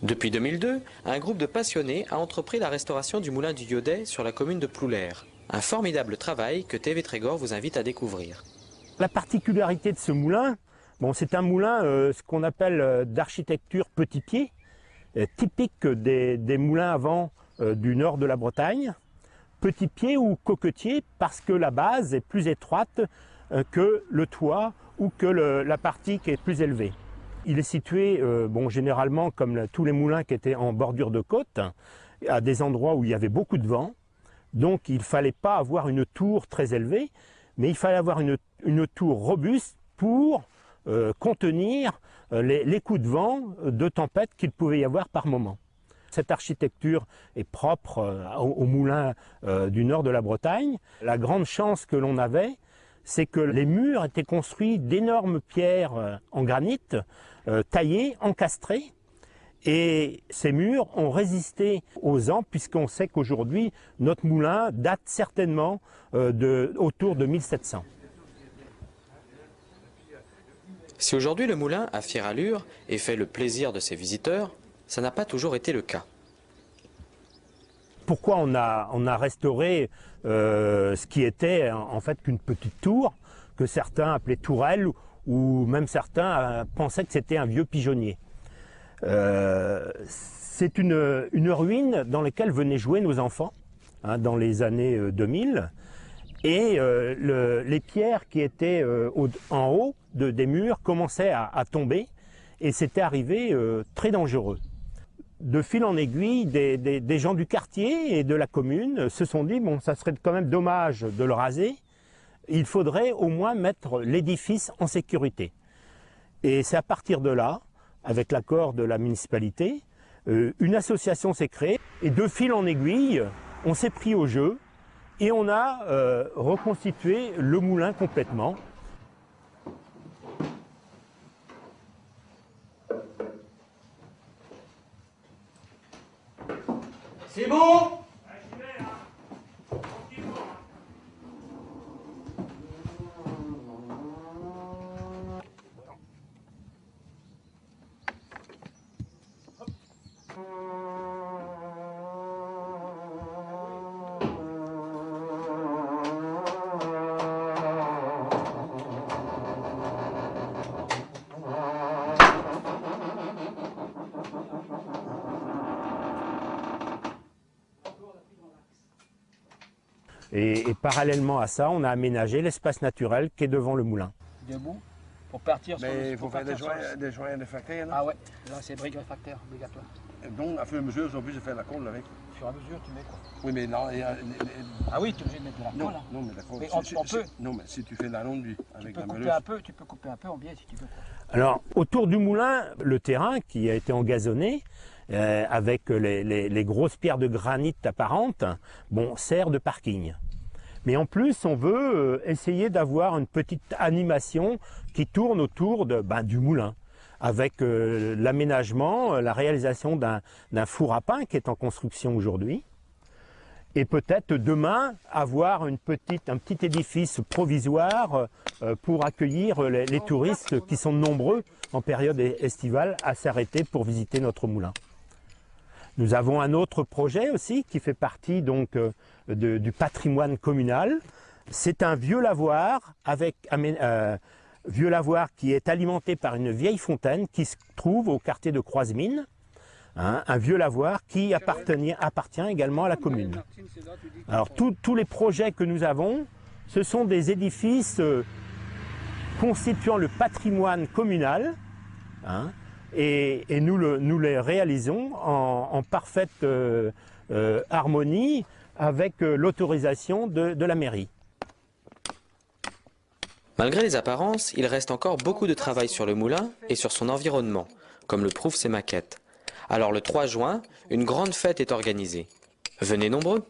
Depuis 2002, un groupe de passionnés a entrepris la restauration du moulin du Yodet sur la commune de Ploulère. Un formidable travail que TV Trégor vous invite à découvrir. La particularité de ce moulin, c'est un moulin ce qu'on appelle d'architecture petit pied, typique des moulins à vent du nord de la Bretagne. Petit pied ou coquetier parce que la base est plus étroite que le toit ou que la partie qui est plus élevée. Il est situé généralement comme tous les moulins qui étaient en bordure de côte, à des endroits où il y avait beaucoup de vent. Donc il ne fallait pas avoir une tour très élevée, mais il fallait avoir une tour robuste pour contenir les coups de vent, de tempête qu'il pouvait y avoir par moment. Cette architecture est propre aux moulins du nord de la Bretagne. La grande chance que l'on avait, c'est que les murs étaient construits d'énormes pierres en granit, taillées, encastrées. Et ces murs ont résisté aux ans, puisqu'on sait qu'aujourd'hui, notre moulin date certainement autour de 1700. Si aujourd'hui le moulin a fière allure et fait le plaisir de ses visiteurs, ça n'a pas toujours été le cas. Pourquoi on a restauré ce qui était en fait qu'une petite tour, que certains appelaient tourelle, ou même certains pensaient que c'était un vieux pigeonnier. C'est une ruine dans laquelle venaient jouer nos enfants dans les années 2000. Et les pierres qui étaient en haut des murs commençaient à tomber et c'était arrivé très dangereux. De fil en aiguille, des gens du quartier et de la commune se sont dit ça serait quand même dommage de le raser, il faudrait au moins mettre l'édifice en sécurité. Et c'est à partir de là, avec l'accord de la municipalité, une association s'est créée et de fil en aiguille, on s'est pris au jeu et on a reconstitué le moulin complètement. C'est bon? Et parallèlement à ça, on a aménagé l'espace naturel qui est devant le moulin. Debout pour partir sur Mais il faut faire des joints réfractaires. Ah ouais, là c'est briques réfractaires obligatoire. Et donc, à fur et à mesure, ils ont obligé de faire la colle avec. Au fur et à mesure, tu mets quoi? Oui, mais là, il y a... Ah oui, tu es obligé de mettre de la colle là. Non, mais d'accord. Mais on peut. Non, mais si tu fais la longue avec la meule. Tu peux couper un peu en biais si tu veux. Alors, autour du moulin, le terrain qui a été engazonné, avec les grosses pierres de granit apparentes, sert de parking. Mais en plus, on veut essayer d'avoir une petite animation qui tourne autour du moulin, avec l'aménagement, la réalisation d'un four à pain qui est en construction aujourd'hui. Et peut-être demain, avoir un petit édifice provisoire pour accueillir les touristes qui sont nombreux en période estivale à s'arrêter pour visiter notre moulin. Nous avons un autre projet aussi qui fait partie donc du patrimoine communal. C'est un vieux lavoir qui est alimenté par une vieille fontaine qui se trouve au quartier de Croisemines. Un vieux lavoir qui appartient également à la commune. Alors tous les projets que nous avons, ce sont des édifices constituant le patrimoine communal. Et nous les réalisons en parfaite harmonie avec l'autorisation de la mairie. Malgré les apparences, il reste encore beaucoup de travail sur le moulin et sur son environnement, comme le prouvent ses maquettes. Alors le 3 juin, une grande fête est organisée. Venez nombreux!